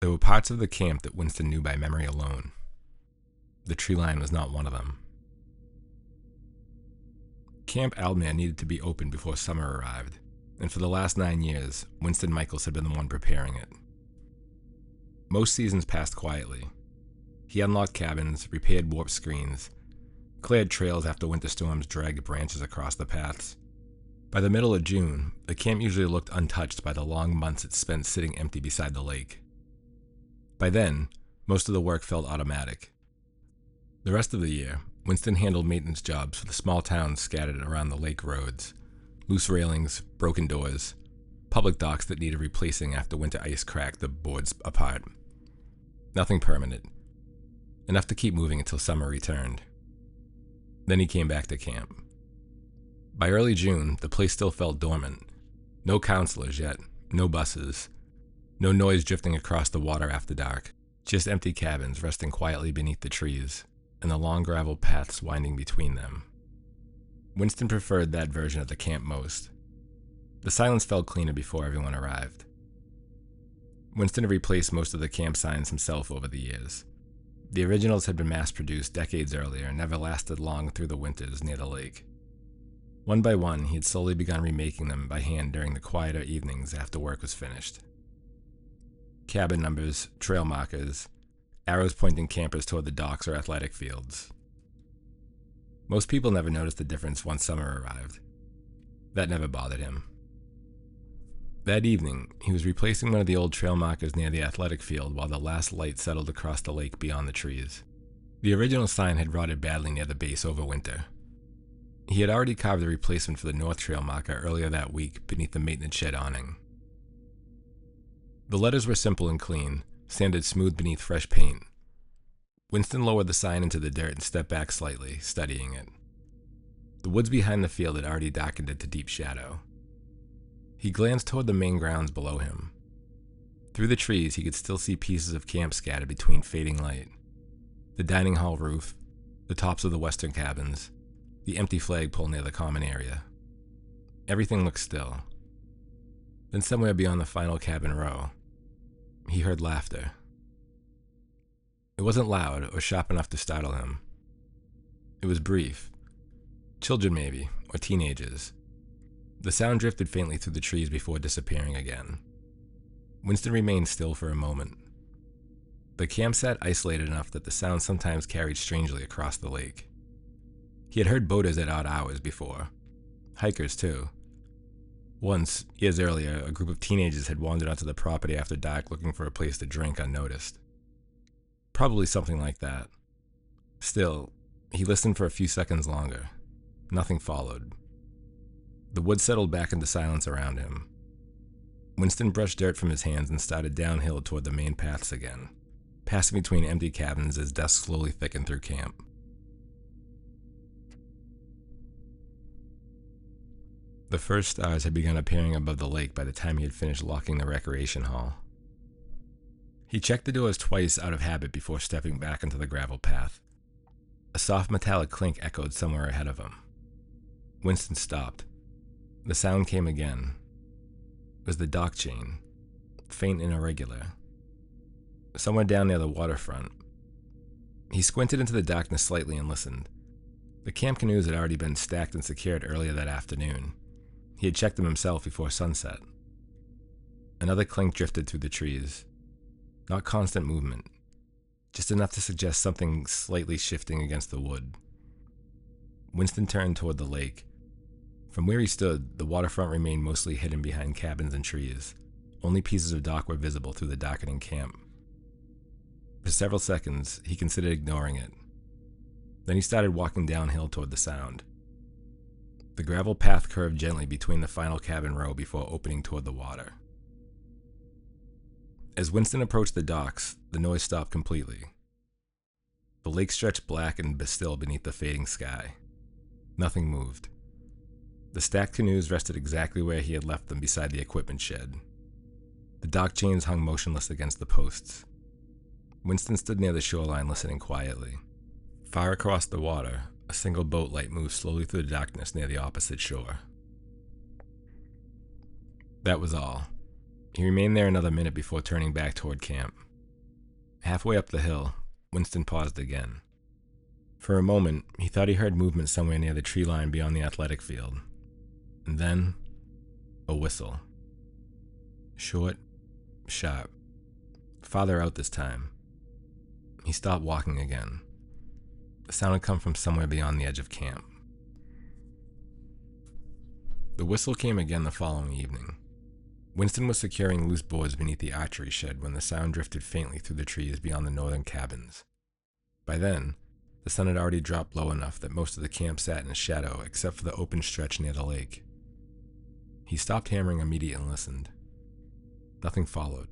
There were parts of the camp that Winston knew by memory alone. The tree line was not one of them. Camp Aldermere needed to be opened before summer arrived, and for the last 9 years, Winston Michaels had been the one preparing it. Most seasons passed quietly. He unlocked cabins, repaired warp screens, cleared trails after winter storms dragged branches across the paths. By the middle of June, the camp usually looked untouched by the long months it spent sitting empty beside the lake. By then, most of the work felt automatic. The rest of the year, Winston handled maintenance jobs for the small towns scattered around the lake roads. Loose railings, broken doors, public docks that needed replacing after winter ice cracked the boards apart. Nothing permanent. Enough to keep moving until summer returned. Then he came back to camp. By early June, the place still felt dormant. No counselors yet, no buses, no noise drifting across the water after dark, just empty cabins resting quietly beneath the trees, and the long gravel paths winding between them. Winston preferred that version of the camp most. The silence felt cleaner before everyone arrived. Winston had replaced most of the camp signs himself over the years. The originals had been mass-produced decades earlier and never lasted long through the winters near the lake. One by one, he had slowly begun remaking them by hand during the quieter evenings after work was finished. Cabin numbers, trail markers, arrows pointing campers toward the docks or athletic fields. Most people never noticed the difference once summer arrived. That never bothered him. That evening, he was replacing one of the old trail markers near the athletic field while the last light settled across the lake beyond the trees. The original sign had rotted badly near the base over winter. He had already carved a replacement for the North Trail marker earlier that week beneath the maintenance shed awning. The letters were simple and clean, sanded smooth beneath fresh paint. Winston lowered the sign into the dirt and stepped back slightly, studying it. The woods behind the field had already darkened into deep shadow. He glanced toward the main grounds below him. Through the trees, he could still see pieces of camp scattered between fading light. The dining hall roof, the tops of the western cabins, the empty flagpole near the common area. Everything looked still. Then somewhere beyond the final cabin row, he heard laughter. It wasn't loud or sharp enough to startle him. It was brief. Children maybe, or teenagers. The sound drifted faintly through the trees before disappearing again. Winston remained still for a moment. The camp sat isolated enough that the sound sometimes carried strangely across the lake. He had heard boaters at odd hours before. Hikers, too. Once, years earlier, a group of teenagers had wandered onto the property after dark looking for a place to drink unnoticed. Probably something like that. Still, he listened for a few seconds longer. Nothing followed. The woods settled back into silence around him. Winston brushed dirt from his hands and started downhill toward the main paths again, passing between empty cabins as dusk slowly thickened through camp. The first stars had begun appearing above the lake by the time he had finished locking the recreation hall. He checked the doors twice out of habit before stepping back into the gravel path. A soft metallic clink echoed somewhere ahead of him. Winston stopped. The sound came again. It was the dock chain, faint and irregular. Somewhere down near the waterfront. He squinted into the darkness slightly and listened. The camp canoes had already been stacked and secured earlier that afternoon. He had checked them himself before sunset. Another clink drifted through the trees. Not constant movement, just enough to suggest something slightly shifting against the wood. Winston turned toward the lake. From where he stood, the waterfront remained mostly hidden behind cabins and trees. Only pieces of dock were visible through the darkening camp. For several seconds, he considered ignoring it. Then he started walking downhill toward the sound. The gravel path curved gently between the final cabin row before opening toward the water. As Winston approached the docks, the noise stopped completely. The lake stretched black and still beneath the fading sky. Nothing moved. The stacked canoes rested exactly where he had left them beside the equipment shed. The dock chains hung motionless against the posts. Winston stood near the shoreline listening quietly. Far across the water, a single boat light moved slowly through the darkness near the opposite shore. That was all. He remained there another minute before turning back toward camp. Halfway up the hill, Winston paused again. For a moment, he thought he heard movement somewhere near the tree line beyond the athletic field. And then, a whistle. Short, sharp. Farther out this time. He stopped walking again. The sound had come from somewhere beyond the edge of camp. The whistle came again the following evening. Winston was securing loose boards beneath the archery shed when the sound drifted faintly through the trees beyond the northern cabins. By then, the sun had already dropped low enough that most of the camp sat in a shadow except for the open stretch near the lake. He stopped hammering immediately and listened. Nothing followed.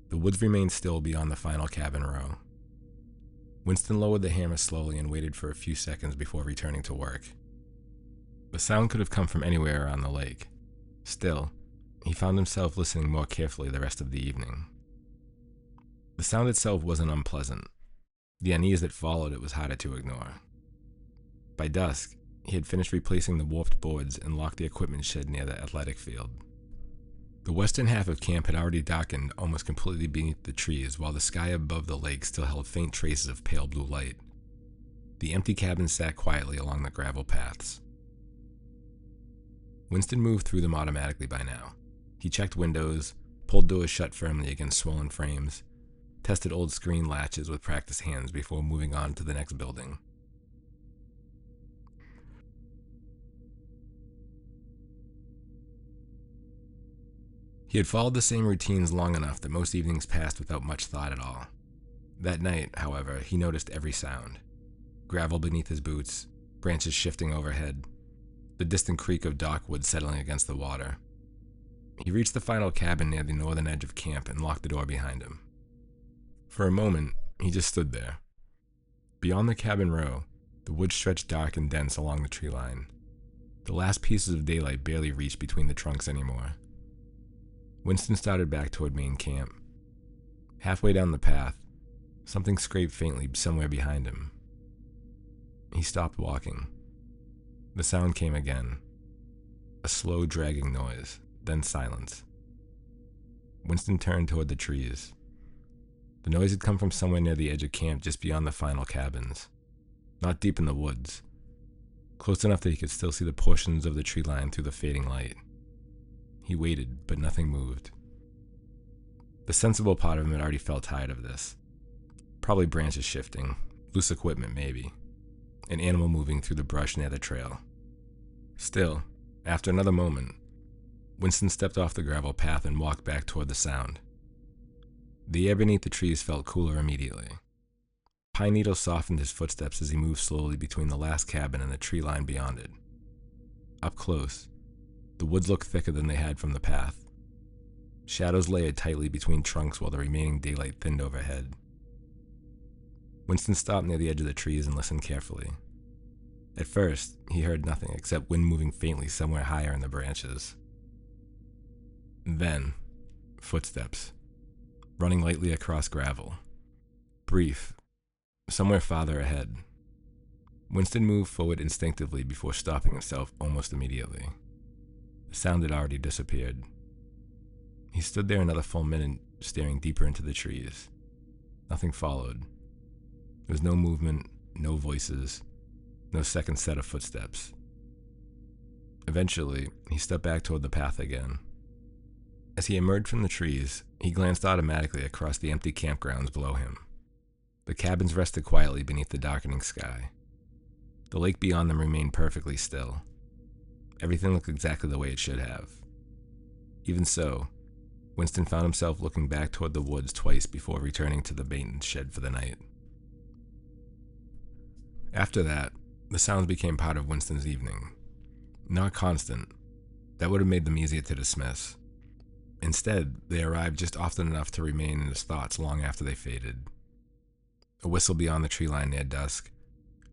The woods remained still beyond the final cabin row. Winston lowered the hammer slowly and waited for a few seconds before returning to work. The sound could have come from anywhere around the lake. Still, he found himself listening more carefully the rest of the evening. The sound itself wasn't unpleasant. The unease that followed it was harder to ignore. By dusk, he had finished replacing the warped boards and locked the equipment shed near the athletic field. The western half of camp had already darkened almost completely beneath the trees, while the sky above the lake still held faint traces of pale blue light. The empty cabins sat quietly along the gravel paths. Winston moved through them automatically by now. He checked windows, pulled doors shut firmly against swollen frames, tested old screen latches with practiced hands before moving on to the next building. He had followed the same routines long enough that most evenings passed without much thought at all. That night, however, he noticed every sound. Gravel beneath his boots, branches shifting overhead, the distant creak of dockwood settling against the water. He reached the final cabin near the northern edge of camp and locked the door behind him. For a moment, he just stood there. Beyond the cabin row, the woods stretched dark and dense along the tree line. The last pieces of daylight barely reached between the trunks anymore. Winston started back toward main camp. Halfway down the path, something scraped faintly somewhere behind him. He stopped walking. The sound came again. A slow, dragging noise, then silence. Winston turned toward the trees. The noise had come from somewhere near the edge of camp just beyond the final cabins. Not deep in the woods. Close enough that he could still see the portions of the tree line through the fading light. He waited, but nothing moved. The sensible part of him had already felt tired of this. Probably branches shifting, loose equipment maybe, an animal moving through the brush near the trail. Still, after another moment, Winston stepped off the gravel path and walked back toward the sound. The air beneath the trees felt cooler immediately. Pine needles softened his footsteps as he moved slowly between the last cabin and the tree line beyond it. Up close, the woods looked thicker than they had from the path. Shadows layered tightly between trunks while the remaining daylight thinned overhead. Winston stopped near the edge of the trees and listened carefully. At first, he heard nothing except wind moving faintly somewhere higher in the branches. Then, footsteps, running lightly across gravel. Brief, somewhere farther ahead. Winston moved forward instinctively before stopping himself almost immediately. The sound had already disappeared. He stood there another full minute, staring deeper into the trees. Nothing followed. There was no movement, no voices, no second set of footsteps. Eventually, he stepped back toward the path again. As he emerged from the trees, he glanced automatically across the empty campgrounds below him. The cabins rested quietly beneath the darkening sky. The lake beyond them remained perfectly still. Everything looked exactly the way it should have. Even so, Winston found himself looking back toward the woods twice before returning to the maintenance shed for the night. After that, the sounds became part of Winston's evening. Not constant. That would have made them easier to dismiss. Instead, they arrived just often enough to remain in his thoughts long after they faded. A whistle beyond the tree line near dusk,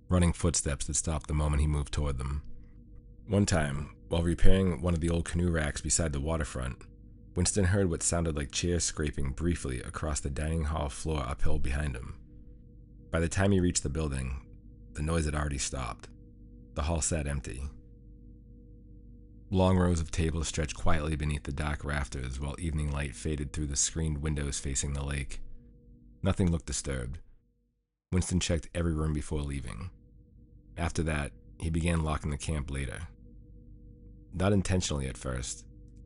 running footsteps that stopped the moment he moved toward them. One time, while repairing one of the old canoe racks beside the waterfront, Winston heard what sounded like chairs scraping briefly across the dining hall floor uphill behind him. By the time he reached the building, the noise had already stopped. The hall sat empty. Long rows of tables stretched quietly beneath the dark rafters while evening light faded through the screened windows facing the lake. Nothing looked disturbed. Winston checked every room before leaving. After that, he began locking the camp later. Not intentionally at first.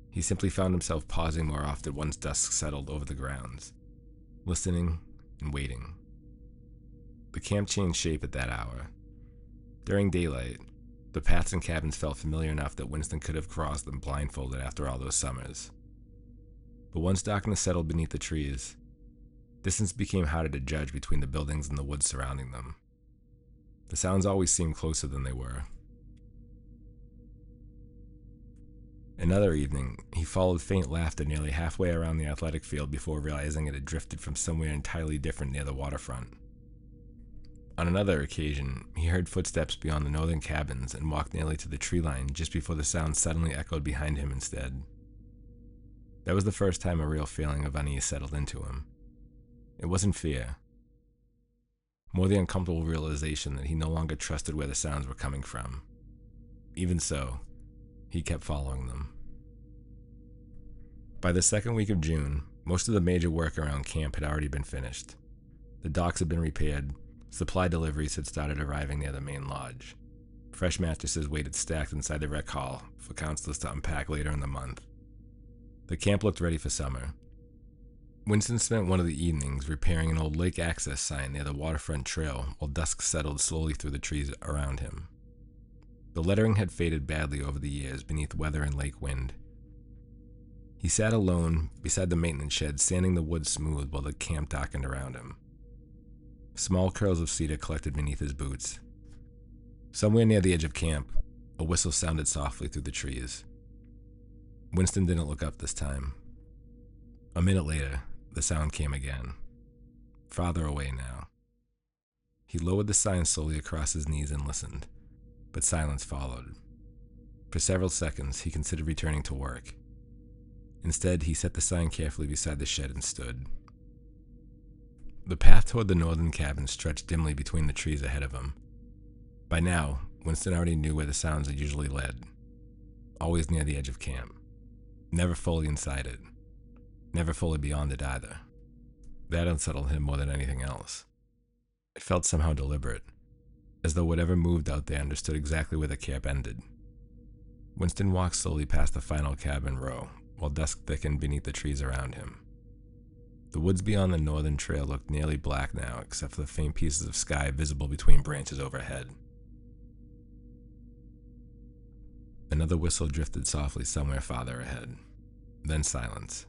He simply found himself pausing more often once dusk settled over the grounds, listening and waiting. The camp changed shape at that hour. During daylight, the paths and cabins felt familiar enough that Winston could have crossed them blindfolded after all those summers. But once darkness settled beneath the trees, distance became harder to judge between the buildings and the woods surrounding them. The sounds always seemed closer than they were. Another evening, he followed faint laughter nearly halfway around the athletic field before realizing it had drifted from somewhere entirely different near the waterfront. On another occasion, he heard footsteps beyond the northern cabins and walked nearly to the tree line just before the sound suddenly echoed behind him instead. That was the first time a real feeling of unease settled into him. It wasn't fear, more the uncomfortable realization that he no longer trusted where the sounds were coming from. Even so, he kept following them. By the second week of June, most of the major work around camp had already been finished. The docks had been repaired, supply deliveries had started arriving near the main lodge. Fresh mattresses waited stacked inside the rec hall for counselors to unpack later in the month. The camp looked ready for summer. Winston spent one of the evenings repairing an old lake access sign near the waterfront trail while dusk settled slowly through the trees around him. The lettering had faded badly over the years beneath weather and lake wind. He sat alone beside the maintenance shed, sanding the wood smooth while the camp darkened around him. Small curls of cedar collected beneath his boots. Somewhere near the edge of camp, a whistle sounded softly through the trees. Winston didn't look up this time. A minute later, the sound came again. Farther away now. He lowered the sign slowly across his knees and listened, but silence followed. For several seconds, he considered returning to work. Instead, he set the sign carefully beside the shed and stood. The path toward the northern cabin stretched dimly between the trees ahead of him. By now, Winston already knew where the sounds had usually led. Always near the edge of camp. Never fully inside it. Never fully beyond it either. That unsettled him more than anything else. It felt somehow deliberate, as though whatever moved out there understood exactly where the camp ended. Winston walked slowly past the final cabin row, while dusk thickened beneath the trees around him. The woods beyond the northern trail looked nearly black now, except for the faint pieces of sky visible between branches overhead. Another whistle drifted softly somewhere farther ahead. Then silence.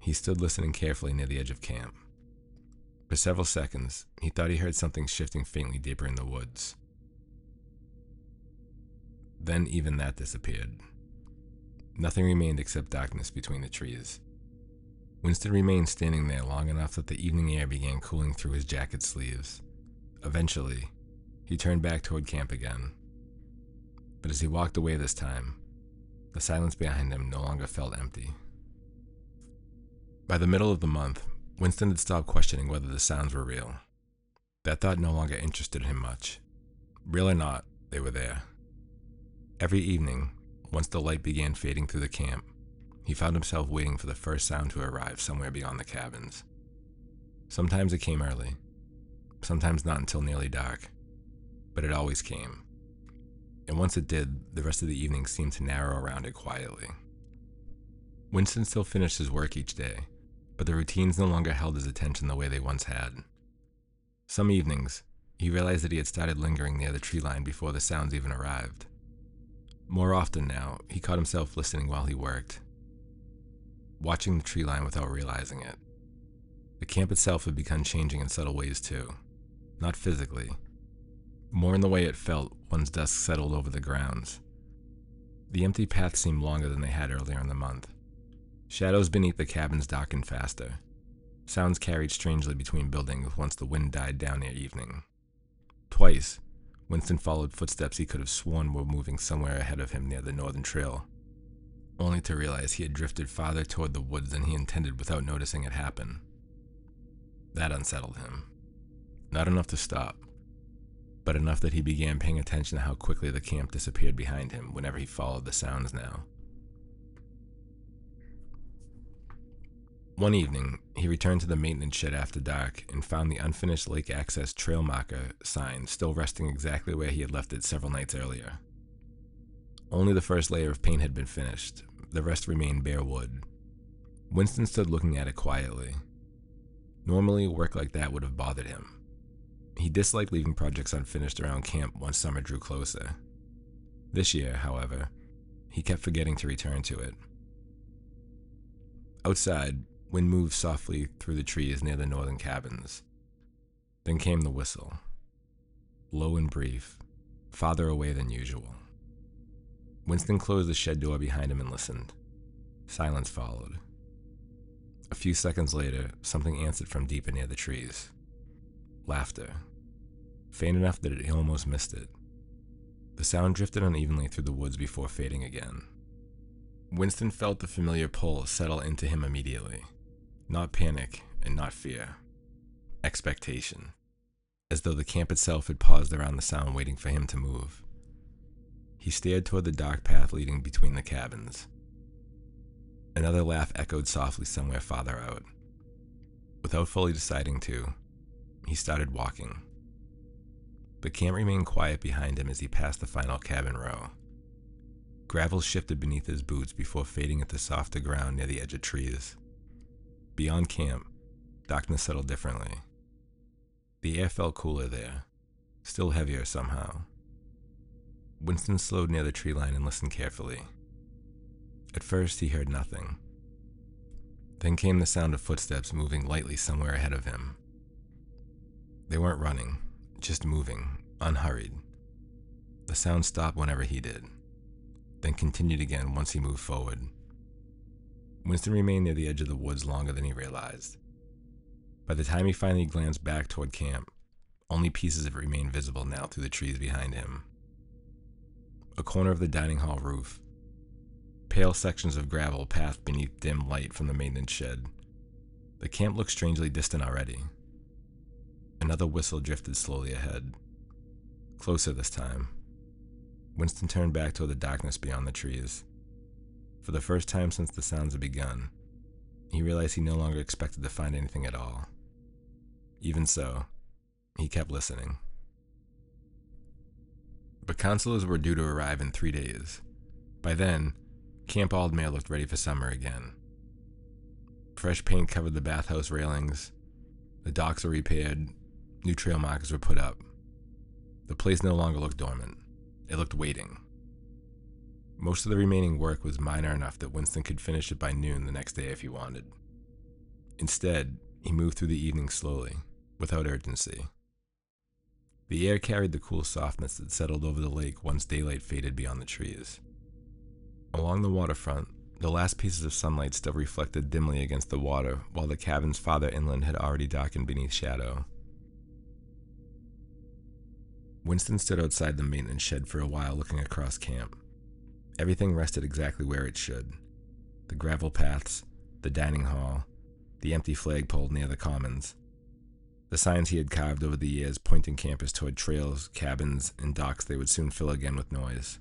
He stood listening carefully near the edge of camp. For several seconds, he thought he heard something shifting faintly deeper in the woods. Then even that disappeared. Nothing remained except darkness between the trees. Winston remained standing there long enough that the evening air began cooling through his jacket sleeves. Eventually, he turned back toward camp again. But as he walked away this time, the silence behind him no longer felt empty. By the middle of the month, Winston had stopped questioning whether the sounds were real. That thought no longer interested him much. Real or not, they were there. Every evening, once the light began fading through the camp, he found himself waiting for the first sound to arrive somewhere beyond the cabins. Sometimes it came early, sometimes not until nearly dark, but it always came. And once it did, the rest of the evening seemed to narrow around it quietly. Winston still finished his work each day, but the routines no longer held his attention the way they once had. Some evenings, he realized that he had started lingering near the tree line before the sounds even arrived. More often now, he caught himself listening while he worked, watching the tree line without realizing it. The camp itself had begun changing in subtle ways too, not physically, more in the way it felt once dusk settled over the grounds. The empty paths seemed longer than they had earlier in the month. Shadows beneath the cabins darkened faster. Sounds carried strangely between buildings once the wind died down near evening. Twice, Winston followed footsteps he could have sworn were moving somewhere ahead of him near the northern trail, only to realize he had drifted farther toward the woods than he intended without noticing it happen. That unsettled him. Not enough to stop, but enough that he began paying attention to how quickly the camp disappeared behind him whenever he followed the sounds now. One evening, he returned to the maintenance shed after dark and found the unfinished lake access trail marker sign still resting exactly where he had left it several nights earlier. Only the first layer of paint had been finished. The rest remained bare wood. Winston stood looking at it quietly. Normally, work like that would have bothered him. He disliked leaving projects unfinished around camp once summer drew closer. This year, however, he kept forgetting to return to it. Outside, wind moved softly through the trees near the northern cabins. Then came the whistle. Low and brief, farther away than usual. Winston closed the shed door behind him and listened. Silence followed. A few seconds later, something answered from deeper near the trees. Laughter. Faint enough that he almost missed it. The sound drifted unevenly through the woods before fading again. Winston felt the familiar pull settle into him immediately. Not panic and not fear. Expectation. As though the camp itself had paused around the sound waiting for him to move. He stared toward the dark path leading between the cabins. Another laugh echoed softly somewhere farther out. Without fully deciding to, he started walking. The camp remained quiet behind him as he passed the final cabin row. Gravel shifted beneath his boots before fading into softer ground near the edge of trees. Beyond camp, darkness settled differently. The air felt cooler there, still heavier somehow. Winston slowed near the tree line and listened carefully. At first, he heard nothing. Then came the sound of footsteps moving lightly somewhere ahead of him. They weren't running, just moving, unhurried. The sound stopped whenever he did, then continued again once he moved forward. Winston remained near the edge of the woods longer than he realized. By the time he finally glanced back toward camp, only pieces of it remained visible now through the trees behind him. A corner of the dining hall roof. Pale sections of gravel pathed beneath dim light from the maintenance shed. The camp looked strangely distant already. Another whistle drifted slowly ahead. Closer this time. Winston turned back toward the darkness beyond the trees. For the first time since the sounds had begun, he realized he no longer expected to find anything at all. Even so, he kept listening. The consuls were due to arrive in 3 days. By then, Camp Aldermere looked ready for summer again. Fresh paint covered the bathhouse railings, the docks were repaired, new trail markers were put up. The place no longer looked dormant. It looked waiting. Most of the remaining work was minor enough that Winston could finish it by noon the next day if he wanted. Instead, he moved through the evening slowly, without urgency. The air carried the cool softness that settled over the lake once daylight faded beyond the trees. Along the waterfront, the last pieces of sunlight still reflected dimly against the water, while the cabins farther inland had already darkened beneath shadow. Winston stood outside the maintenance shed for a while looking across camp. Everything rested exactly where it should. The gravel paths, the dining hall, the empty flagpole near the commons. The signs he had carved over the years pointing campers toward trails, cabins, and docks they would soon fill again with noise.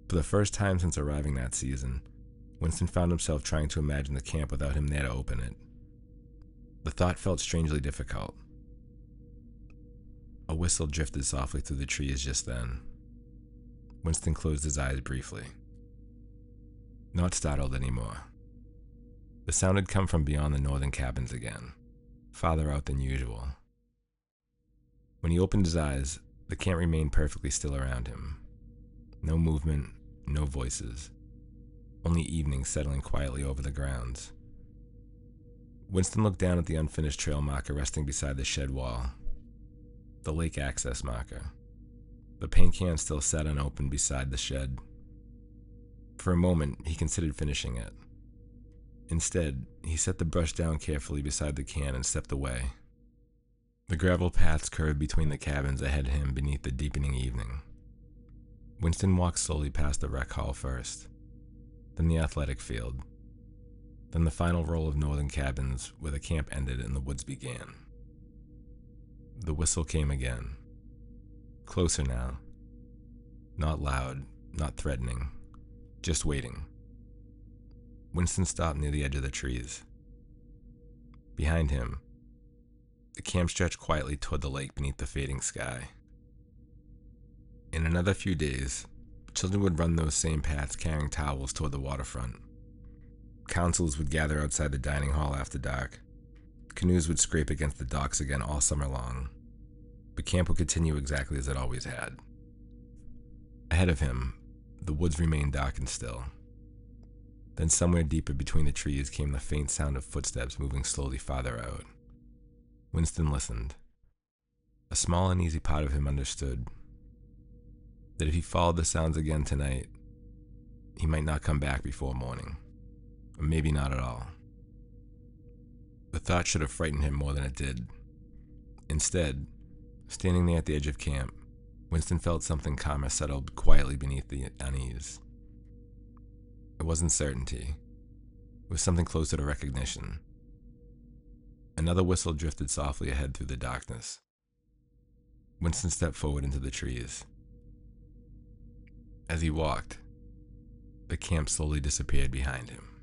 For the first time since arriving that season, Winston found himself trying to imagine the camp without him there to open it. The thought felt strangely difficult. A whistle drifted softly through the trees just then. Winston closed his eyes briefly. Not startled anymore. The sound had come from beyond the northern cabins again, farther out than usual. When he opened his eyes, the camp remained perfectly still around him. No movement, no voices. Only evening settling quietly over the grounds. Winston looked down at the unfinished trail marker resting beside the shed wall. The lake access marker. The paint can still sat unopened beside the shed. For a moment, he considered finishing it. Instead, he set the brush down carefully beside the can and stepped away. The gravel paths curved between the cabins ahead of him beneath the deepening evening. Winston walked slowly past the rec hall first, then the athletic field, then the final row of northern cabins where the camp ended and the woods began. The whistle came again. Closer now. Not loud, not threatening, just waiting. Winston stopped near the edge of the trees. Behind him, the camp stretched quietly toward the lake beneath the fading sky. In another few days, children would run those same paths carrying towels toward the waterfront. Councils would gather outside the dining hall after dark. Canoes would scrape against the docks again all summer long. But camp would continue exactly as it always had. Ahead of him, the woods remained dark and still. Then somewhere deeper between the trees came the faint sound of footsteps moving slowly farther out. Winston listened. A small uneasy part of him understood that if he followed the sounds again tonight, he might not come back before morning, or maybe not at all. The thought should have frightened him more than it did. Instead, standing there at the edge of camp, Winston felt something calmer settled quietly beneath the unease. It wasn't certainty. It was something closer to recognition. Another whistle drifted softly ahead through the darkness. Winston stepped forward into the trees. As he walked, the camp slowly disappeared behind him.